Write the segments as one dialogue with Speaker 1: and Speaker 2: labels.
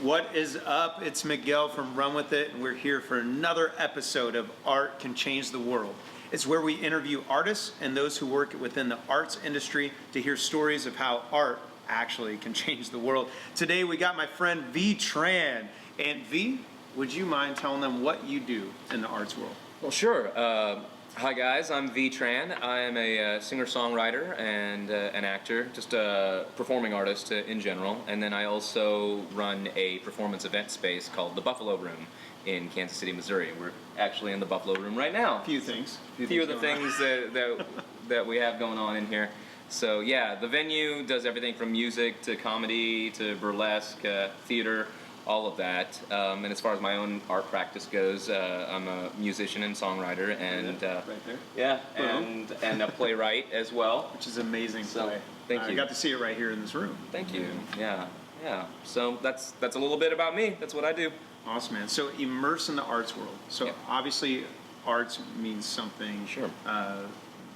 Speaker 1: What is up? It's Miguel from Run With It, and we're here for another episode of Art Can Change the World. It's where we interview artists and those who work within the arts industry to hear stories of how art actually can change the world. Today we got my friend Vi Tran. And Vi, would you mind telling them what you do in the arts world?
Speaker 2: Well, sure. Hi guys, I'm Vi Tran. I am a singer-songwriter and an actor, just a performing artist in general. And then I also run a performance event space called the Buffalo Room in Kansas City, Missouri. We're actually in the Buffalo Room right now.
Speaker 1: A few things.
Speaker 2: A few of the things that we have going on in here. So yeah, the venue does everything from music to comedy to burlesque, theater, all of that. And as far as my own art practice goes, I'm a musician and songwriter, and
Speaker 1: right there.
Speaker 2: yeah, and a playwright as well,
Speaker 1: which is amazing.
Speaker 2: So,
Speaker 1: play.
Speaker 2: Thank you.
Speaker 1: I got to see it right here in this room.
Speaker 2: Thank you. Yeah. So that's a little bit about me. That's what I do.
Speaker 1: Awesome, man. So immerse in the arts world. So obviously, arts means something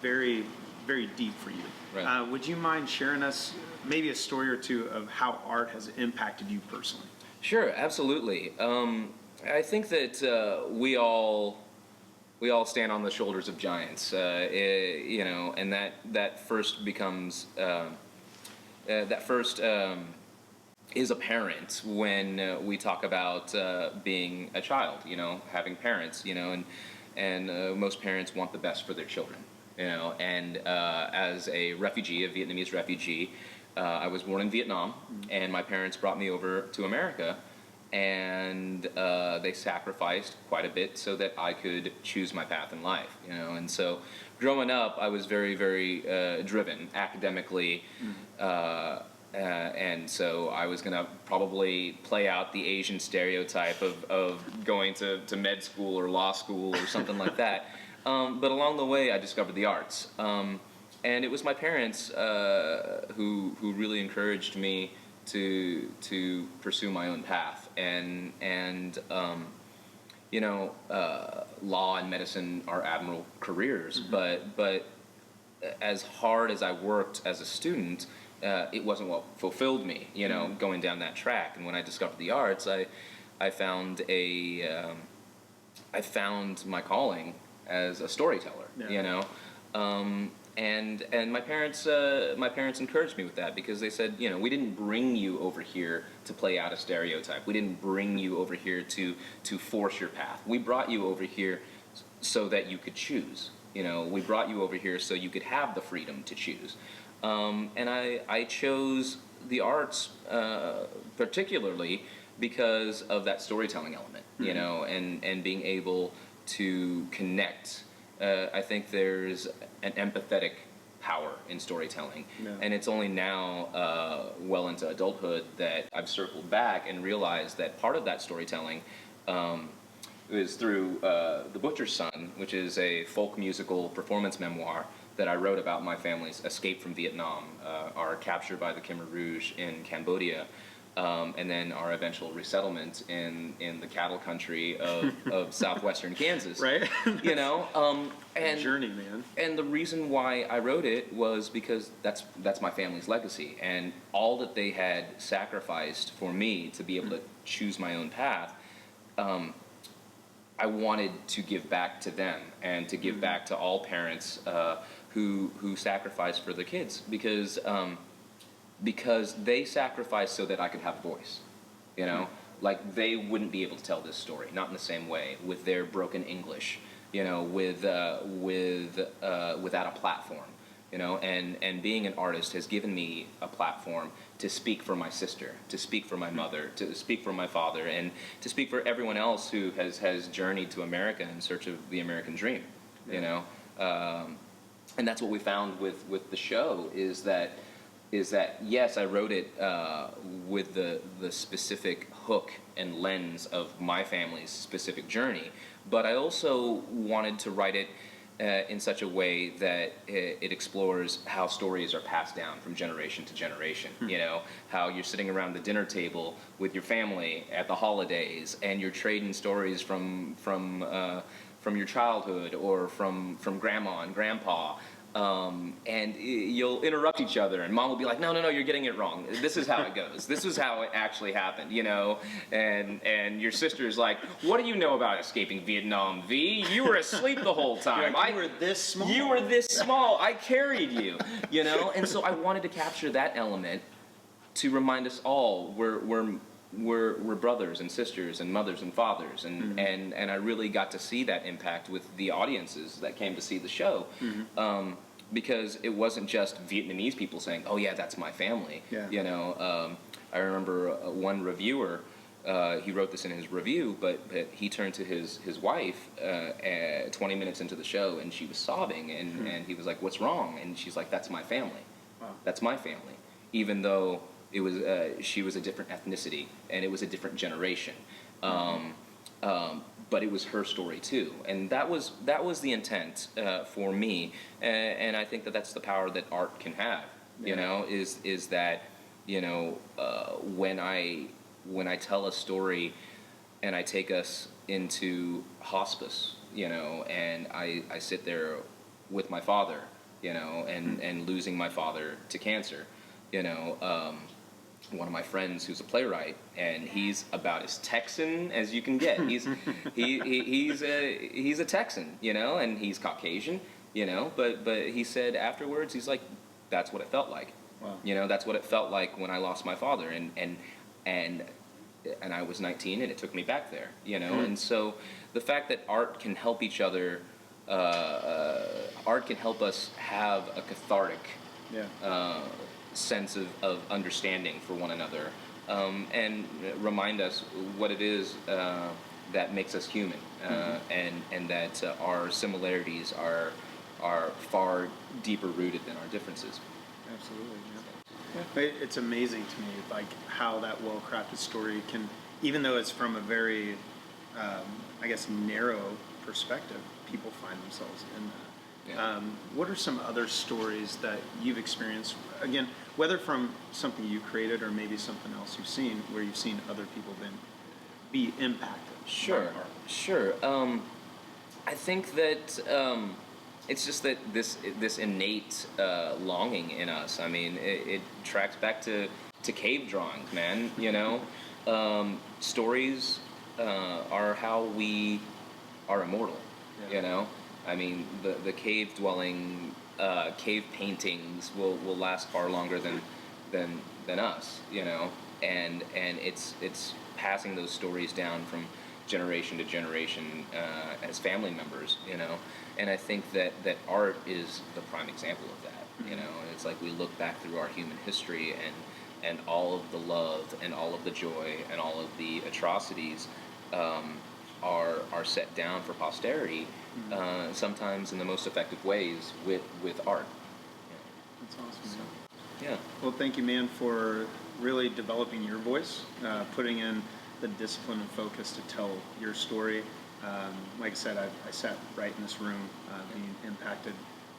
Speaker 1: very, very deep for you.
Speaker 2: Right.
Speaker 1: Would you mind sharing us maybe a story or two of how art has impacted you personally?
Speaker 2: Sure, absolutely. I think that we all stand on the shoulders of giants, and that first becomes is apparent when we talk about being a child, having parents, and most parents want the best for their children, and as a refugee, a Vietnamese refugee, I was born in Vietnam, and my parents brought me over to America, and they sacrificed quite a bit so that I could choose my path in life, and so growing up, I was very, very driven academically, and so I was going to probably play out the Asian stereotype of going to med school or law school or something like that, but along the way, I discovered the arts. And it was my parents who really encouraged me to pursue my own path, and law and medicine are admirable careers, but as hard as I worked as a student, it wasn't what fulfilled me, going down that track. And when I discovered the arts, I found my calling as a storyteller, And my parents encouraged me with that, because they said, we didn't bring you over here to play out a stereotype. We didn't bring you over here to force your path. We brought you over here so that you could choose. We brought you over here so you could have the freedom to choose. And I chose the arts particularly because of that storytelling element, and being able to connect. I think there's an empathetic power in storytelling, and it's only now, well into adulthood, that I've circled back and realized that part of that storytelling is through The Butcher's Son, which is a folk musical performance memoir that I wrote about my family's escape from Vietnam, our capture by the Khmer Rouge in Cambodia, and then our eventual resettlement in the cattle country of southwestern Kansas.
Speaker 1: Right.
Speaker 2: And
Speaker 1: journey, man.
Speaker 2: And the reason why I wrote it was because that's my family's legacy, and all that they had sacrificed for me to be able to choose my own path. I wanted to give back to them, and to give back to all parents who sacrifice for their kids, because they sacrificed so that I could have a voice, like they wouldn't be able to tell this story, not in the same way, with their broken English, without a platform, and being an artist has given me a platform to speak for my sister, to speak for my mother, to speak for my father, and to speak for everyone else who has journeyed to America in search of the American dream, and that's what we found with the show, is that yes, I wrote it with the specific hook and lens of my family's specific journey, but I also wanted to write it in such a way that it explores how stories are passed down from generation to generation. How you're sitting around the dinner table with your family at the holidays, and you're trading stories from your childhood, or from grandma and grandpa, and you'll interrupt each other, and mom will be like, no, no, no, you're getting it wrong. This is how it goes. This is how it actually happened, you know? And your sister's like, what do you know about escaping Vietnam, V? You were asleep the whole time.
Speaker 1: Like, you were this small.
Speaker 2: You were this small. I carried you, you know? And so I wanted to capture that element to remind us all we're brothers and sisters and mothers and fathers, and I really got to see that impact with the audiences that came to see the show, because it wasn't just Vietnamese people saying, "Oh yeah, that's my family."
Speaker 1: Yeah.
Speaker 2: You know, I remember one reviewer. He wrote this in his review, but he turned to his wife 20 minutes into the show, and she was sobbing, and he was like, "What's wrong?" And she's like, "That's my family.
Speaker 1: Wow.
Speaker 2: That's my family," even though it was she was a different ethnicity and it was a different generation, but it was her story too, and that was the intent for me, and I think that that's the power that art can have. You know, is that, you know, when I tell a story and I take us into hospice, you know, and I sit there with my father, you know, and losing my father to cancer, you know. One of my friends who's a playwright, and he's about as Texan as you can get. He's a Texan, you know, and he's Caucasian, you know. But he said afterwards, he's like, that's what it felt like.
Speaker 1: Wow.
Speaker 2: You know, that's what it felt like when I lost my father, and I was 19, and it took me back there, you know. And so the fact that art can help each other, art can help us have a cathartic. Sense of understanding for one another, and remind us what it is that makes us human, and that our similarities are far deeper rooted than our differences.
Speaker 1: Absolutely. Yeah. It's amazing to me, like, how that well-crafted story can, even though it's from a very, I guess, narrow perspective, people find themselves in that.
Speaker 2: Yeah.
Speaker 1: What are some other stories that you've experienced, again, whether from something you created or maybe something else you've seen, where you've seen other people be impacted?
Speaker 2: Sure,
Speaker 1: by art?
Speaker 2: sure. I think that it's just that this innate longing in us. I mean, it tracks back to cave drawings, man. You know, stories are how we are immortal.
Speaker 1: Yeah.
Speaker 2: You know, I mean, the cave dwelling, cave paintings will last far longer than us. You know, and it's passing those stories down from generation to generation as family members, you know. And I think that art is the prime example of that. You know, it's like we look back through our human history, and all of the love and all of the joy and all of the atrocities are set down for posterity, sometimes in the most effective ways with art.
Speaker 1: That's awesome.
Speaker 2: Yeah.
Speaker 1: Well, thank you, man, for really developing your voice, putting in the discipline and focus to tell your story. Like I said, I sat right in this room being impacted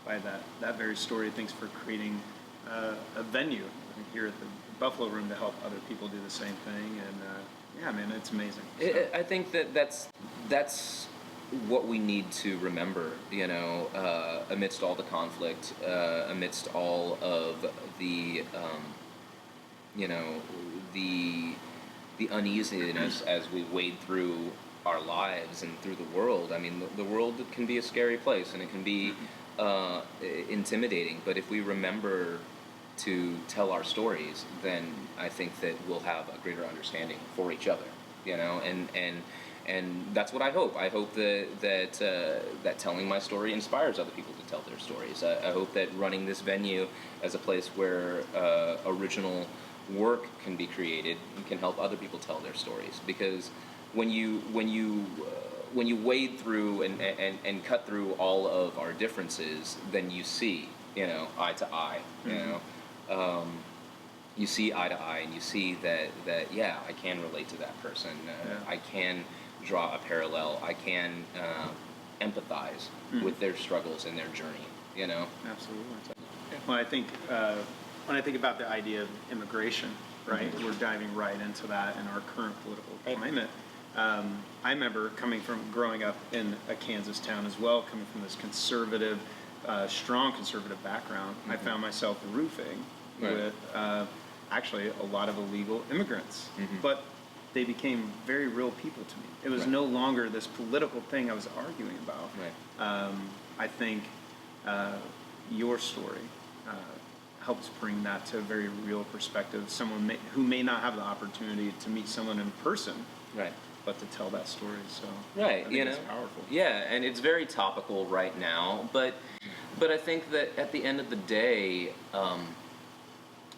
Speaker 1: by that very story. Thanks for creating a venue here at the Buffalo Room to help other people do the same thing. And yeah, man, it's amazing. So.
Speaker 2: I think that's what we need to remember, you know, amidst all the conflict, amidst all of the, you know, the uneasiness as we wade through our lives and through the world. I mean, the world can be a scary place, and it can be intimidating, but if we remember to tell our stories, then I think that we'll have a greater understanding for each other, you know, and that's what I hope. I hope that telling my story inspires other people to tell their stories. I hope that running this venue as a place where original work can be created and can help other people tell their stories. Because when you wade through and cut through all of our differences, then you see, you know, eye to eye, you know. You see eye to eye, and you see that yeah, I can relate to that person. I can draw a parallel. I can empathize with their struggles and their journey. You know. Absolutely.
Speaker 1: Well, I think when I think about the idea of immigration, right, we're diving right into that in our current political climate. I remember growing up in a Kansas town as well, coming from this conservative strong conservative background, I found myself roofing
Speaker 2: Right.
Speaker 1: with actually a lot of illegal immigrants.
Speaker 2: Mhm.
Speaker 1: But they became very real people to me. It was
Speaker 2: Right.
Speaker 1: no longer this political thing I was arguing about.
Speaker 2: Right.
Speaker 1: I think your story helps bring that to a very real perspective. Someone who may not have the opportunity to meet someone in person,
Speaker 2: Right.
Speaker 1: but to tell that story. So
Speaker 2: Right,
Speaker 1: I think
Speaker 2: you know,
Speaker 1: it's powerful.
Speaker 2: yeah, and it's very topical right now. But I think that at the end of the day,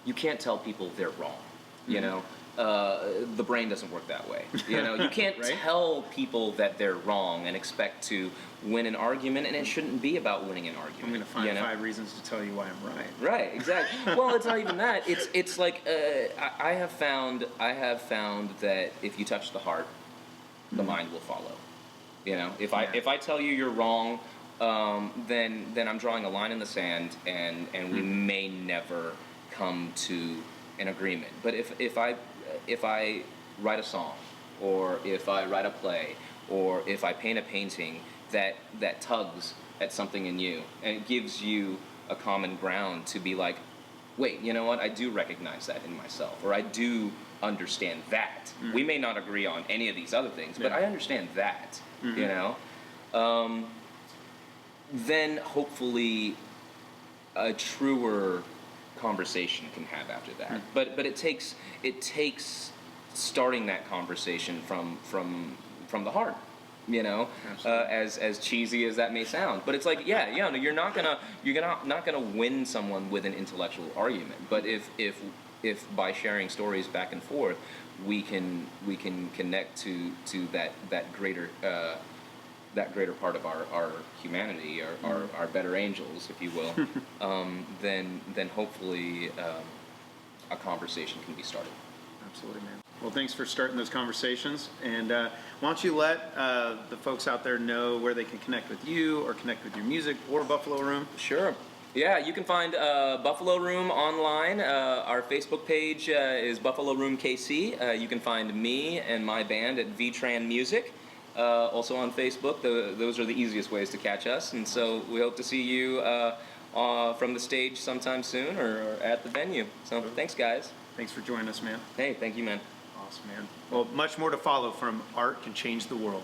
Speaker 2: you can't tell people they're wrong. You know, the brain doesn't work that way. You know, you can't
Speaker 1: Right?
Speaker 2: tell people that they're wrong and expect to win an argument, and it shouldn't be about winning an argument.
Speaker 1: I'm going to find
Speaker 2: you know?
Speaker 1: 5 reasons to tell you why I'm right.
Speaker 2: Right, exactly. Well, it's not even that. It's like I have found that if you touch the heart, the mind will follow. You know, if I tell you you're wrong, then I'm drawing a line in the sand, and we may never come to an agreement. But if I write a song, or if I write a play, or if I paint a painting that tugs at something in you, and it gives you a common ground to be like, wait, you know what? I do recognize that in myself, or I do understand that. We may not agree on any of these other things, but I understand that. You know, then hopefully a truer conversation can have after that. But it takes starting that conversation from the heart. You know, as cheesy as that may sound, but it's like, yeah, no, you're not gonna win someone with an intellectual argument. But if by sharing stories back and forth, we can connect to that greater part of our humanity, our better angels, if you will, then hopefully a conversation can be started.
Speaker 1: Absolutely, man. Well, thanks for starting those conversations. And why don't you let the folks out there know where they can connect with you or connect with your music or Buffalo Room?
Speaker 2: Sure. Yeah, you can find Buffalo Room online. Our Facebook page is Buffalo Room KC. You can find me and my band at Vi Tran Music. Also on Facebook. Those are the easiest ways to catch us. And so we hope to see you from the stage sometime soon, or at the venue. So thanks, guys.
Speaker 1: Thanks for joining us, man.
Speaker 2: Hey, thank you, man.
Speaker 1: Awesome, man. Well, much more to follow from Art Can Change the World.